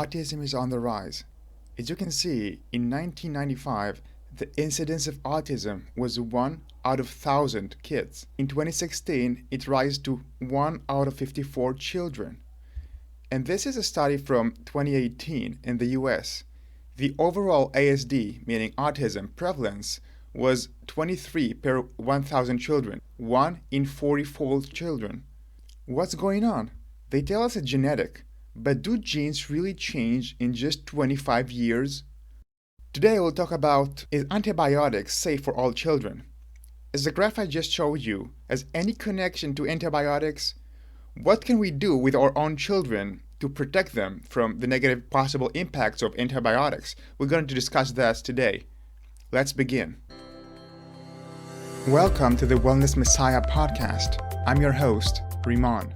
Autism is on the rise. As you can see, in 1995, the incidence of autism was 1 out of 1,000 kids. In 2016, it rose to 1 out of 54 children. And this is a study from 2018 in the US. The overall ASD, meaning autism, prevalence was 23 per 1,000 children, 1 in 44 children. What's going on? They tell us it's genetic. But do genes really change in just 25 years? Today we'll talk about, is antibiotics safe for all children? As the graph I just showed you has any connection to antibiotics? What can we do with our own children to protect them from the negative possible impacts of antibiotics? We're going to discuss that today. Let's begin. Welcome to the Wellness Messiah podcast. I'm your host, Rimon.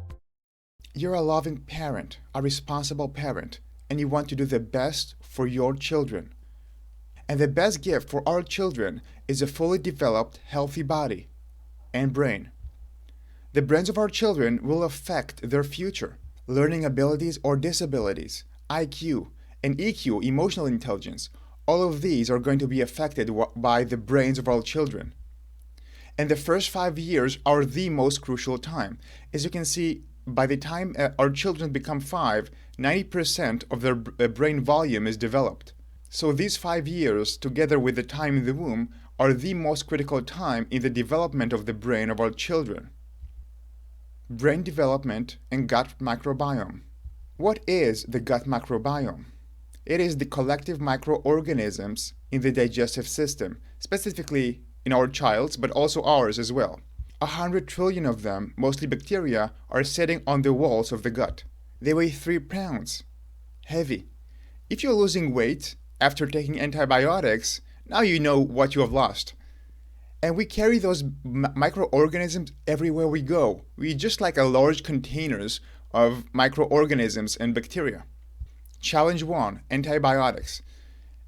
You're a loving parent, a responsible parent, and you want to do the best for your children. And the best gift for our children is a fully developed, healthy body and brain. The brains of our children will affect their future, learning abilities or disabilities, IQ, and EQ, emotional intelligence. All of these are going to be affected by the brains of our children. And the first 5 years are the most crucial time. As you can see, by the time our children become 5, 90% of their brain volume is developed. So these 5 years, together with the time in the womb, are the most critical time in the development of the brain of our children. Brain development and gut microbiome. What is the gut microbiome? It is the collective microorganisms in the digestive system, specifically in our child's, but also ours as well. 100 trillion of them, mostly bacteria, are sitting on the walls of the gut. They weigh 3 pounds. Heavy. If you're losing weight after taking antibiotics, now you know what you have lost. And we carry those microorganisms everywhere we go. We just like a large containers of microorganisms and bacteria. Challenge 1, antibiotics.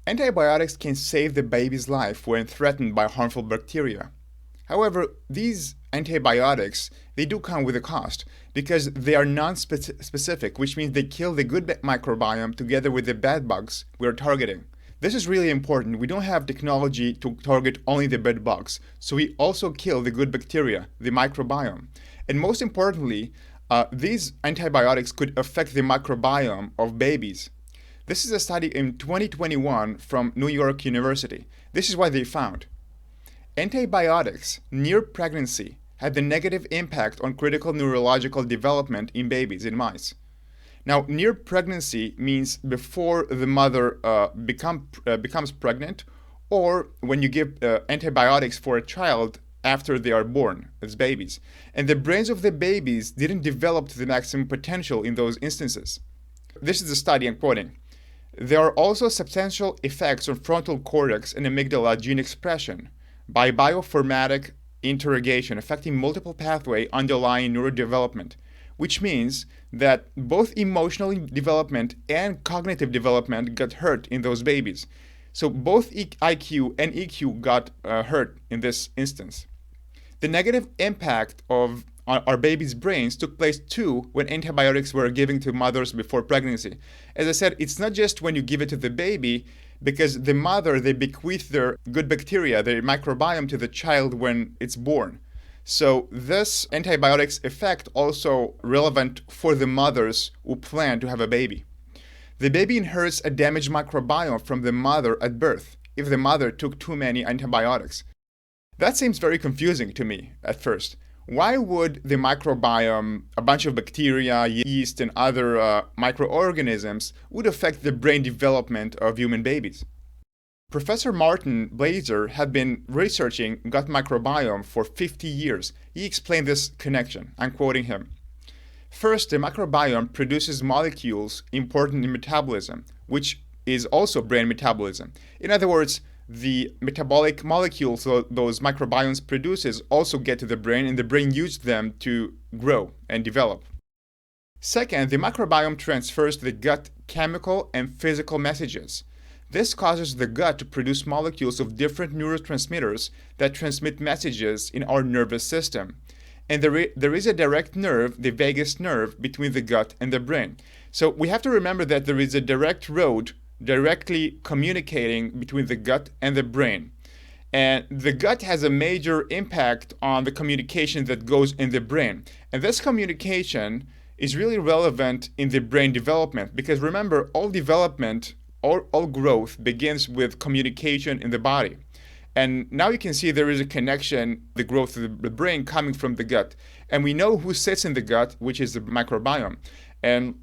Antibiotics can save the baby's life when threatened by harmful bacteria. However, these antibiotics, they do come with a cost because they are non-specific, which means they kill the good microbiome together with the bad bugs we are targeting. This is really important. We don't have technology to target only the bad bugs, so we also kill the good bacteria, the microbiome. And most importantly, these antibiotics could affect the microbiome of babies. This is a study in 2021 from New York University. This is what they found. Antibiotics near pregnancy had a negative impact on critical neurological development in babies, in mice. Now, near pregnancy means before the mother becomes pregnant, or when you give antibiotics for a child after they are born as babies. And the brains of the babies didn't develop to the maximum potential in those instances. This is the study I'm quoting. There are also substantial effects on frontal cortex and amygdala gene expression by bioinformatic interrogation affecting multiple pathways underlying neurodevelopment, which means that both emotional development and cognitive development got hurt in those babies. So both IQ and EQ got hurt in this instance. The negative impact of our babies' brains took place too when antibiotics were given to mothers before pregnancy. As I said, it's not just when you give it to the baby, because the mother, they bequeath their good bacteria, their microbiome to the child when it's born. So this antibiotics effect also relevant for the mothers who plan to have a baby. The baby inherits a damaged microbiome from the mother at birth if the mother took too many antibiotics. That seems very confusing to me at first. Why would the microbiome, a bunch of bacteria, yeast, and other microorganisms, would affect the brain development of human babies? Professor Martin Blaser had been researching gut microbiome for 50 years. He explained this connection. I'm quoting him. First, the microbiome produces molecules important in metabolism, which is also brain metabolism. In other words, the metabolic molecules those microbiomes produces also get to the brain, and the brain uses them to grow and develop. Second, the microbiome transfers to the gut chemical and physical messages. This causes the gut to produce molecules of different neurotransmitters that transmit messages in our nervous system. And there is a direct nerve, the vagus nerve, between the gut and the brain. So we have to remember that there is a direct road directly communicating between the gut and the brain. And the gut has a major impact on the communication that goes in the brain. And this communication is really relevant in the brain development because remember, all development, all growth begins with communication in the body. And now you can see there is a connection, the growth of the brain coming from the gut. And we know who sits in the gut, which is the microbiome. And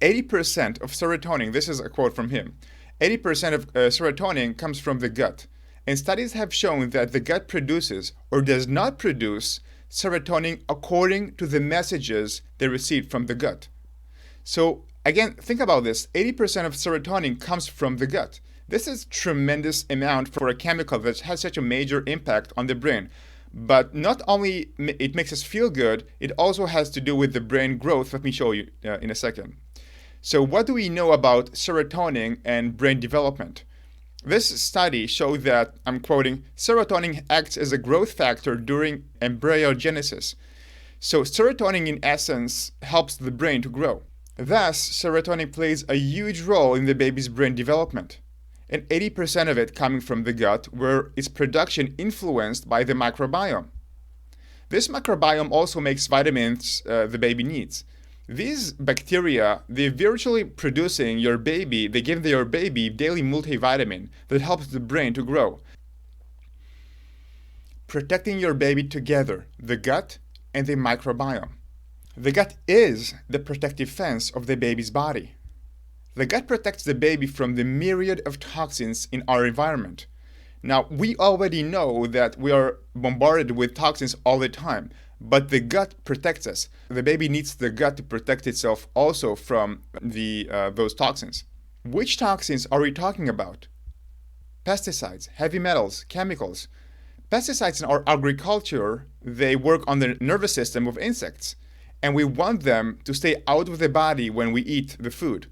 80% of serotonin, this is a quote from him, 80% of serotonin comes from the gut. And studies have shown that the gut produces or does not produce serotonin according to the messages they receive from the gut. So again, think about this. 80% of serotonin comes from the gut. This is tremendous amount for a chemical that has such a major impact on the brain. But not only it makes us feel good, it also has to do with the brain growth. Let me show you in a second. So what do we know about serotonin and brain development? This study showed that, I'm quoting, serotonin acts as a growth factor during embryogenesis. So serotonin in essence helps the brain to grow. Thus, serotonin plays a huge role in the baby's brain development. And 80% of it coming from the gut, where its production influenced by the microbiome. This microbiome also makes vitamins the baby needs. These bacteria, they're virtually producing your baby, they give your baby daily multivitamin that helps the brain to grow. Protecting your baby together, the gut and the microbiome. The gut is the protective fence of the baby's body. The gut protects the baby from the myriad of toxins in our environment. Now, we already know that we are bombarded with toxins all the time, but the gut protects us. The baby needs the gut to protect itself also from those toxins. Which toxins are we talking about? Pesticides, heavy metals, chemicals. Pesticides in our agriculture, they work on the nervous system of insects, and we want them to stay out of the body when we eat the food.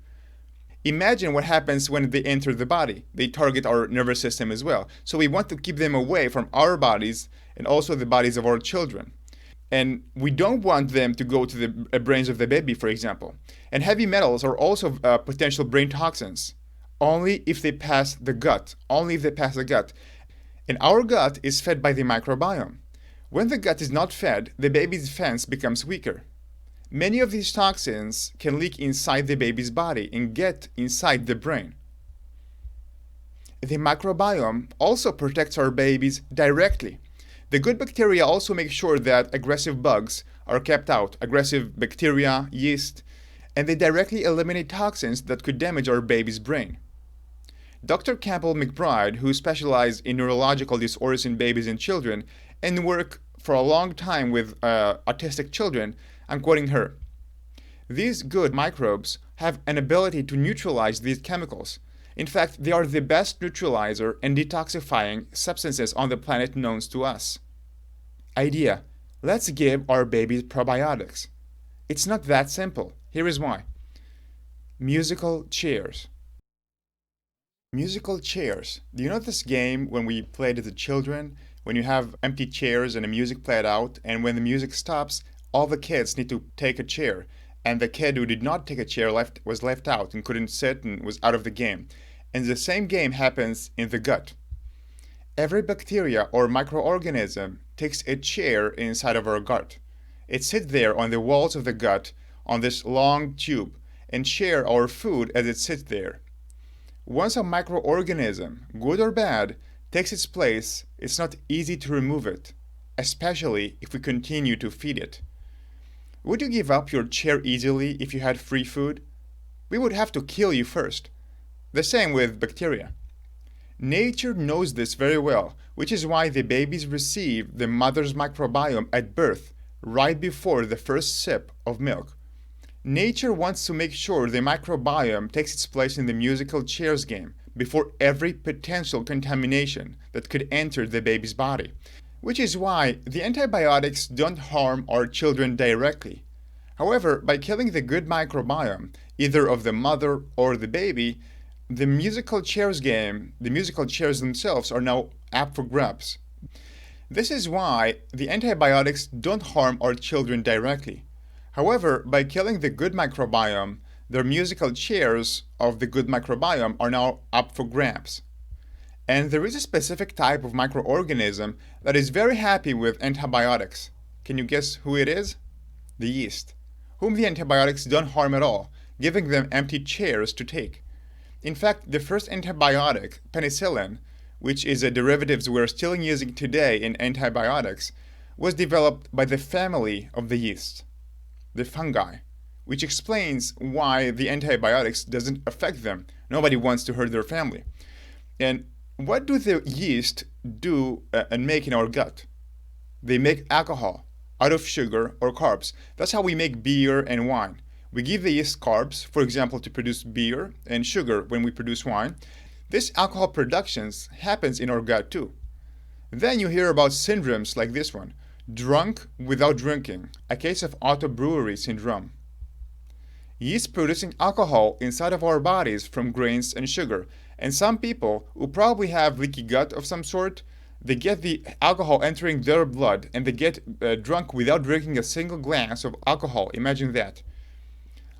Imagine what happens when they enter the body. They target our nervous system as well. So we want to keep them away from our bodies and also the bodies of our children. And we don't want them to go to the brains of the baby, for example. And heavy metals are also potential brain toxins, only if they pass the gut, only if they pass the gut. And our gut is fed by the microbiome. When the gut is not fed, the baby's defense becomes weaker. Many of these toxins can leak inside the baby's body and get inside the brain. The microbiome also protects our babies directly. The good bacteria also make sure that aggressive bugs are kept out, aggressive bacteria, yeast, and they directly eliminate toxins that could damage our baby's brain. Dr. Campbell McBride, who specialized in neurological disorders in babies and children and worked for a long time with autistic children, I'm quoting her, "These good microbes have an ability to neutralize these chemicals. In fact, they are the best neutralizer and detoxifying substances on the planet known to us." Idea: let's give our babies probiotics. It's not that simple. Here is why. Musical chairs. Musical chairs. Do you know this game when we played as children? When you have empty chairs and the music played out, and when the music stops, all the kids need to take a chair, and the kid who did not take a chair was left out and couldn't sit and was out of the game. And the same game happens in the gut. Every bacteria or microorganism takes a chair inside of our gut. It sits there on the walls of the gut on this long tube and share our food as it sits there. Once a microorganism, good or bad, takes its place, it's not easy to remove it, especially if we continue to feed it. Would you give up your chair easily if you had free food? We would have to kill you first. The same with bacteria. Nature knows this very well, which is why the babies receive the mother's microbiome at birth, right before the first sip of milk. Nature wants to make sure the microbiome takes its place in the musical chairs game before every potential contamination that could enter the baby's body. Which is why the antibiotics don't harm our children directly. However, by killing the good microbiome, either of the mother or the baby, the musical chairs game, the musical chairs themselves are now up for grabs. This is why the antibiotics don't harm our children directly. However, by killing the good microbiome, their musical chairs of the good microbiome are now up for grabs. And there is a specific type of microorganism that is very happy with antibiotics. Can you guess who it is? The yeast, whom the antibiotics don't harm at all, giving them empty chairs to take. In fact, the first antibiotic, penicillin, which is a derivative we're still using today in antibiotics, was developed by the family of the yeast, the fungi, which explains why the antibiotics doesn't affect them. Nobody wants to hurt their family. And what do the yeast do and make in our gut? They make alcohol out of sugar or carbs. That's how we make beer and wine. We give the yeast carbs, for example, to produce beer, and sugar when we produce wine. This alcohol production happens in our gut too. Then you hear about syndromes like this one, drunk without drinking, a case of auto-brewery syndrome. Yeast producing alcohol inside of our bodies from grains and sugar. And some people who probably have leaky gut of some sort, they get the alcohol entering their blood and they get drunk without drinking a single glass of alcohol. Imagine that.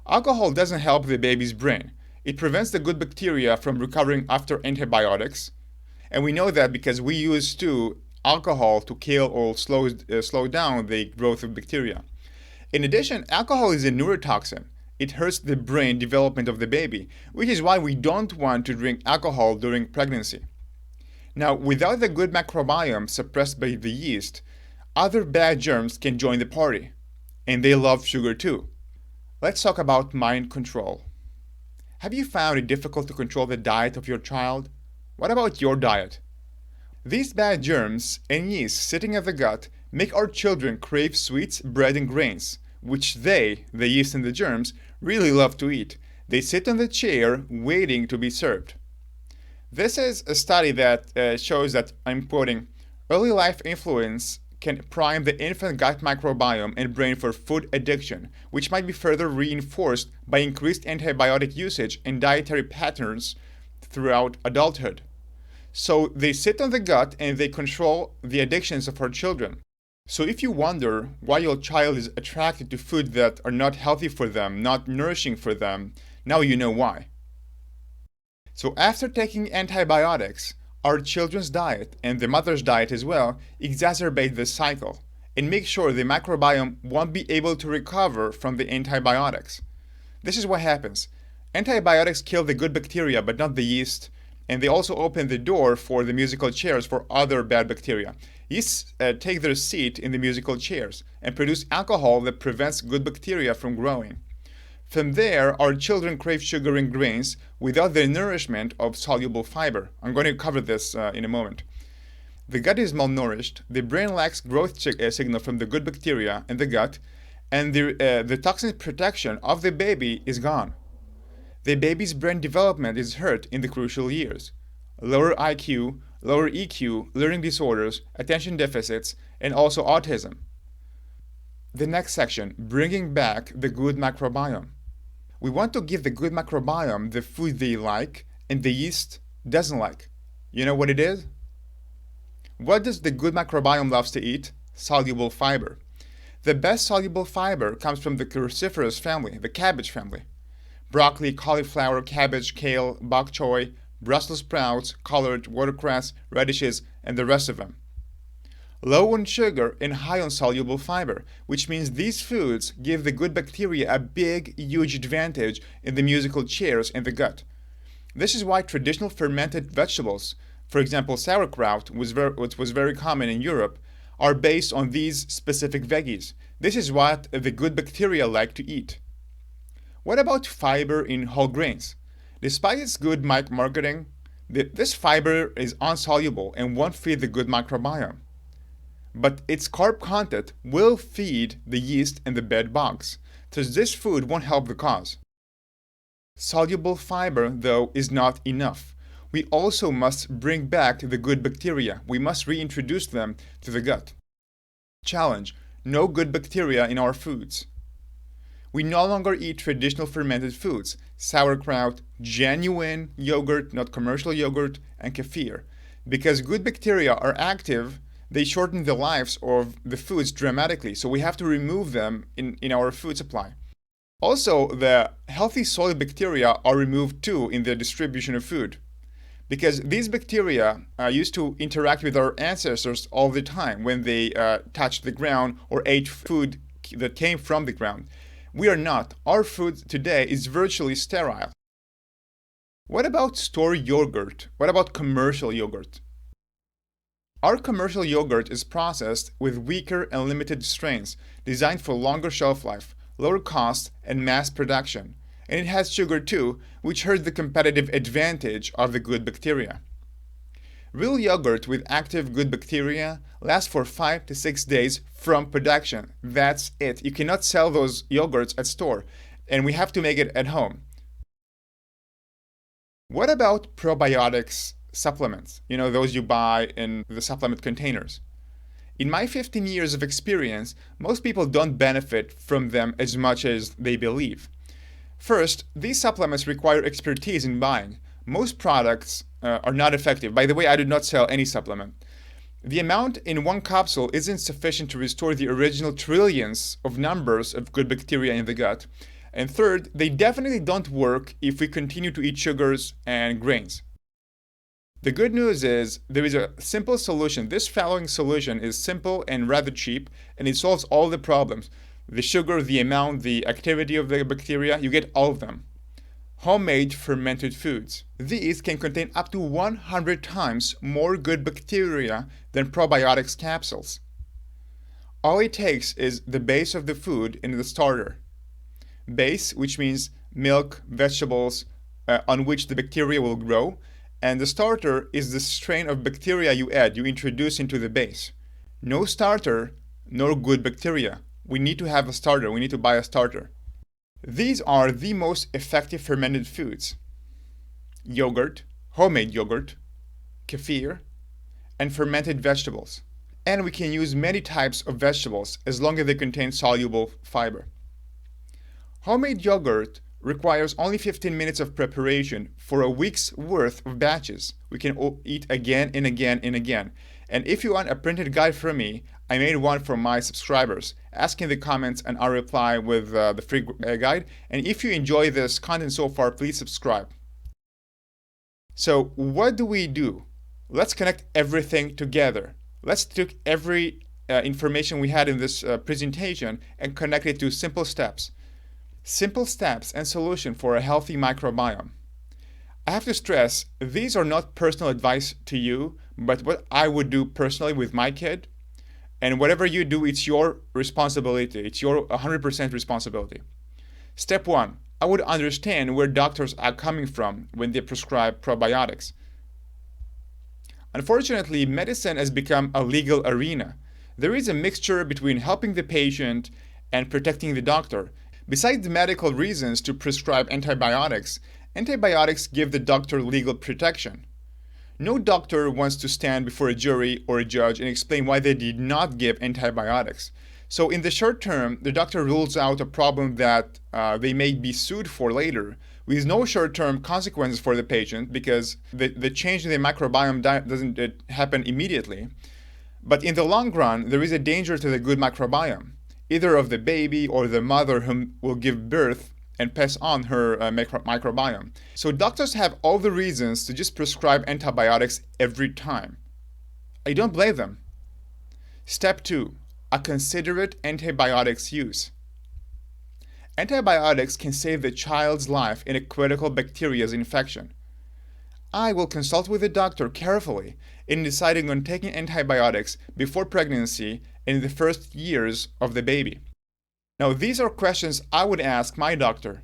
Alcohol doesn't help the baby's brain. It prevents the good bacteria from recovering after antibiotics. And we know that because we use too alcohol to kill or slow down the growth of bacteria. In addition, alcohol is a neurotoxin. It hurts the brain development of the baby, which is why we don't want to drink alcohol during pregnancy. Now, without the good microbiome suppressed by the yeast, other bad germs can join the party. And they love sugar too. Let's talk about mind control. Have you found it difficult to control the diet of your child? What about your diet? These bad germs and yeast sitting in the gut make our children crave sweets, bread, and grains, which they, the yeast and the germs, really love to eat. They sit on the chair waiting to be served. This is a study that shows that, I'm quoting, early life influence can prime the infant gut microbiome and brain for food addiction, which might be further reinforced by increased antibiotic usage and dietary patterns throughout adulthood. So they sit on the gut and they control the addictions of our children. So if you wonder why your child is attracted to food that are not healthy for them, not nourishing for them, now you know why. So after taking antibiotics, our children's diet, and the mother's diet as well, exacerbate this cycle and make sure the microbiome won't be able to recover from the antibiotics. This is what happens. Antibiotics kill the good bacteria but not the yeast, and they also open the door for the musical chairs for other bad bacteria. Yeasts take their seat in the musical chairs and produce alcohol that prevents good bacteria from growing. From there, our children crave sugar and grains without the nourishment of soluble fiber. I'm going to cover this in a moment. The gut is malnourished, the brain lacks growth signal from the good bacteria in the gut, and the toxin protection of the baby is gone. The baby's brain development is hurt in the crucial years. Lower IQ, lower EQ, learning disorders, attention deficits, and also autism. The next section, bringing back the good microbiome. We want to give the good microbiome the food they like and the yeast doesn't like. You know what it is? What does the good microbiome loves to eat? Soluble fiber. The best soluble fiber comes from the cruciferous family, the cabbage family. Broccoli, cauliflower, cabbage, kale, bok choy, Brussels sprouts, collard, watercress, radishes, and the rest of them. Low on sugar and high on soluble fiber, which means these foods give the good bacteria a big, huge advantage in the musical chairs in the gut. This is why traditional fermented vegetables, for example sauerkraut, which was very common in Europe, are based on these specific veggies. This is what the good bacteria like to eat. What about fiber in whole grains? Despite its good marketing, this fiber is insoluble and won't feed the good microbiome. But its carb content will feed the yeast and the bed bugs, so this food won't help the cause. Soluble fiber, though, is not enough. We also must bring back the good bacteria. We must reintroduce them to the gut. Challenge: no good bacteria in our foods. We no longer eat traditional fermented foods, sauerkraut, genuine yogurt, not commercial yogurt, and kefir. Because good bacteria are active, they shorten the lives of the foods dramatically, so we have to remove them in our food supply. Also, the healthy soil bacteria are removed too in the distribution of food, because these bacteria used to interact with our ancestors all the time when they touched the ground or ate food that came from the ground. We are not. Our food today is virtually sterile. What about store yogurt? What about commercial yogurt? Our commercial yogurt is processed with weaker and limited strains, designed for longer shelf life, lower cost, and mass production. And it has sugar too, which hurts the competitive advantage of the good bacteria. Real yogurt with active good bacteria lasts for 5 to 6 days from production. That's it. You cannot sell those yogurts at store, and we have to make it at home. What about probiotics supplements? You know, those you buy in the supplement containers. In my 15 years of experience, most people don't benefit from them as much as they believe. First, these supplements require expertise in buying. Most products are not effective. By the way, I do not sell any supplement. The amount in one capsule isn't sufficient to restore the original trillions of numbers of good bacteria in the gut. And third, they definitely don't work if we continue to eat sugars and grains. The good news is there is a simple solution. This following solution is simple and rather cheap, and it solves all the problems. The sugar, the amount, the activity of the bacteria, you get all of them. Homemade fermented foods. These can contain up to 100 times more good bacteria than probiotics capsules. All it takes is the base of the food in the starter. Base, which means milk, vegetables, on which the bacteria will grow, and the starter is the strain of bacteria you add, you introduce into the base. No starter, no good bacteria. We need to have a starter, we need to buy a starter. These are the most effective fermented foods: yogurt, homemade yogurt, kefir, and fermented vegetables. And we can use many types of vegetables as long as they contain soluble fiber. Homemade yogurt requires only 15 minutes of preparation for a week's worth of batches. We can eat again and again and again. And if you want a printed guide from me, I made one for my subscribers. Ask in the comments and I'll reply with the free guide. And if you enjoy this content so far, please subscribe. So what do? Let's connect everything together. Let's take every information we had in this presentation and connect it to simple steps. Simple steps and solution for a healthy microbiome. I have to stress, these are not personal advice to you, but what I would do personally with my kid. And whatever you do, it's your responsibility. It's your 100% responsibility. Step 1, I would understand where doctors are coming from when they prescribe probiotics. Unfortunately, medicine has become a legal arena. There is a mixture between helping the patient and protecting the doctor. Besides the medical reasons to prescribe antibiotics, antibiotics give the doctor legal protection. No doctor wants to stand before a jury or a judge and explain why they did not give antibiotics. So in the short term, the doctor rules out a problem that they may be sued for later, with no short-term consequences for the patient because the change in the microbiome doesn't happen immediately. But in the long run, there is a danger to the good microbiome, either of the baby or the mother who will give birth and pass on her microbiome. So doctors have all the reasons to just prescribe antibiotics every time. I don't blame them. Step 2, a considerate antibiotics use. Antibiotics can save the child's life in a critical bacteria's infection. I will consult with the doctor carefully in deciding on taking antibiotics before pregnancy and in the first years of the baby. Now, these are questions I would ask my doctor.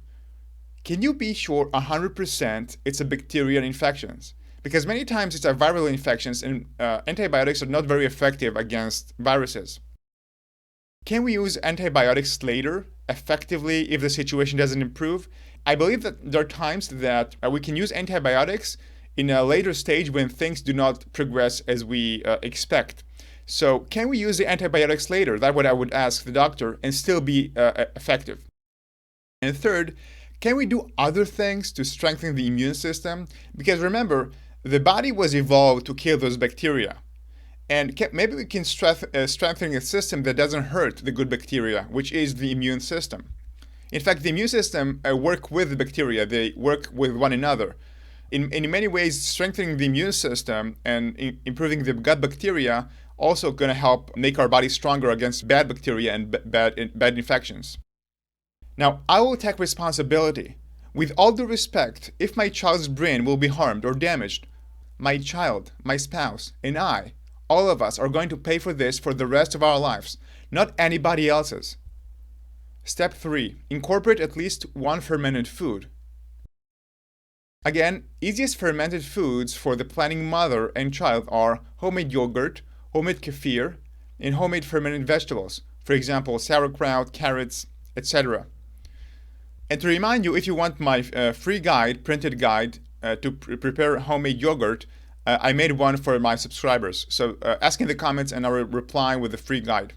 Can you be sure 100% it's a bacterial infection? Because many times it's a viral infections and antibiotics are not very effective against viruses. Can we use antibiotics later, effectively, if the situation doesn't improve? I believe that there are times that we can use antibiotics in a later stage when things do not progress as we expect. So can we use the antibiotics later? That's what I would ask the doctor and still be effective. And third, can we do other things to strengthen the immune system? Because remember, the body was evolved to kill those bacteria. And maybe we can strengthen a system that doesn't hurt the good bacteria, which is the immune system. In fact, the immune system work with the bacteria. They work with one another. In many ways, strengthening the immune system and improving the gut bacteria also going to help make our body stronger against bad bacteria and bad infections. Now, I will take responsibility. With all due respect, if my child's brain will be harmed or damaged, my child, my spouse, and I, all of us are going to pay for this for the rest of our lives, not anybody else's. Step 3. Incorporate at least one fermented food. Again, easiest fermented foods for the planning mother and child are homemade yogurt, homemade kefir, and homemade fermented vegetables. For example, sauerkraut, carrots, etc. And to remind you, if you want my free guide, printed guide to prepare homemade yogurt, I made one for my subscribers. So ask in the comments and I will reply with the free guide.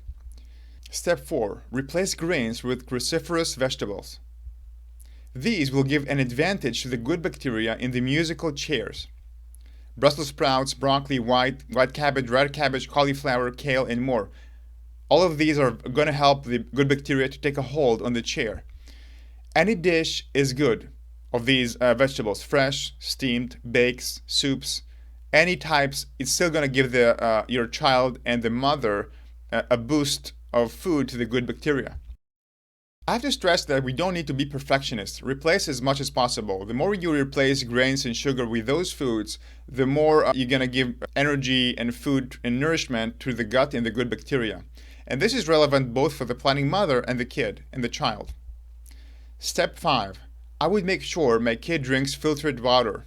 Step 4. Replace grains with cruciferous vegetables. These will give an advantage to the good bacteria in the musical chairs. Brussels sprouts, broccoli, white cabbage, red cabbage, cauliflower, kale, and more. All of these are going to help the good bacteria to take a hold on the chair. Any dish is good of these vegetables, fresh, steamed, bakes, soups, any types. It's still going to give your child and the mother a boost of food to the good bacteria. I have to stress that we don't need to be perfectionists. Replace as much as possible. The more you replace grains and sugar with those foods, the more you're going to give energy and food and nourishment to the gut and the good bacteria. And this is relevant both for the planning mother and the kid and the child. Step 5. I would make sure my kid drinks filtered water.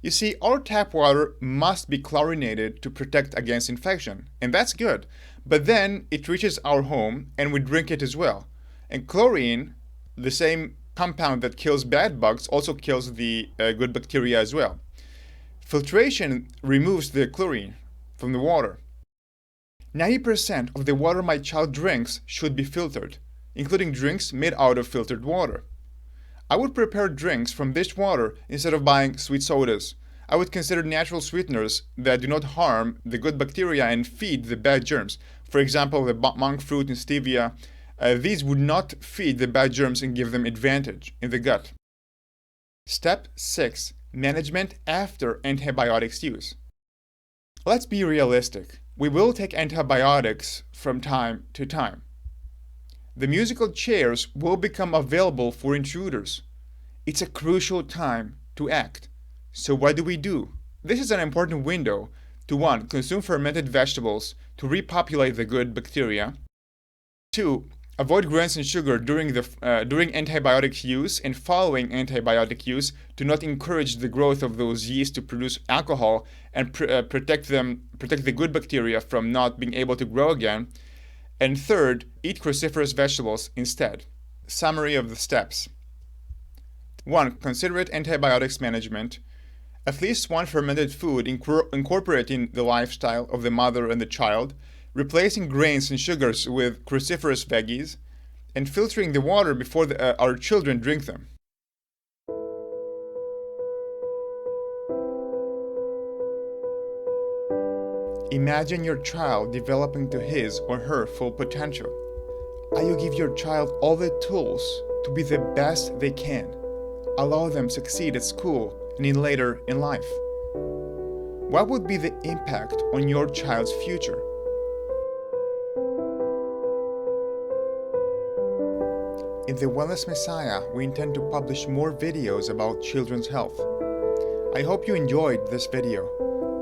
You see, our tap water must be chlorinated to protect against infection, and that's good. But then it reaches our home and we drink it as well. And chlorine, the same compound that kills bad bugs, also kills the good bacteria as well. Filtration removes the chlorine from the water. 90% of the water my child drinks should be filtered, including drinks made out of filtered water. I would prepare drinks from this water instead of buying sweet sodas. I would consider natural sweeteners that do not harm the good bacteria and feed the bad germs. For example, the monk fruit and stevia. These would not feed the bad germs and give them advantage in the gut. Step 6. Management after antibiotics use. Let's be realistic. We will take antibiotics from time to time. The musical chairs will become available for intruders. It's a crucial time to act. So what do? This is an important window to 1. Consume fermented vegetables to repopulate the good bacteria. 2. Avoid grains and sugar during antibiotic use and following antibiotic use to not encourage the growth of those yeast to produce alcohol and protect the good bacteria from not being able to grow again. And 3rd, eat cruciferous vegetables instead. Summary of the steps. 1. Considerate antibiotics management. At least one fermented food incorporated in the lifestyle of the mother and the child, replacing grains and sugars with cruciferous veggies, and filtering the water before our children drink them. Imagine your child developing to his or her full potential. You give your child all the tools to be the best they can. Allow them succeed at school and later in life. What would be the impact on your child's future? In the Wellness Messiah, we intend to publish more videos about children's health. I hope you enjoyed this video.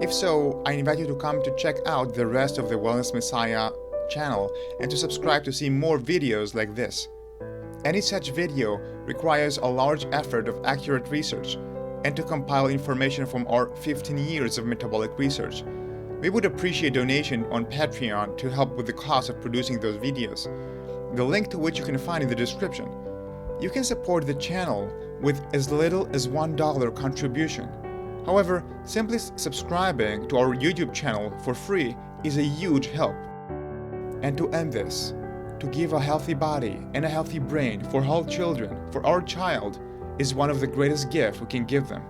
If so, I invite you to come to check out the rest of the Wellness Messiah channel and to subscribe to see more videos like this. Any such video requires a large effort of accurate research and to compile information from our 15 years of metabolic research. We would appreciate donation on Patreon to help with the cost of producing those videos, the link to which you can find in the description. You can support the channel with as little as $1 contribution. However, simply subscribing to our YouTube channel for free is a huge help. And to end this, to give a healthy body and a healthy brain for all children, for our child, is one of the greatest gifts we can give them.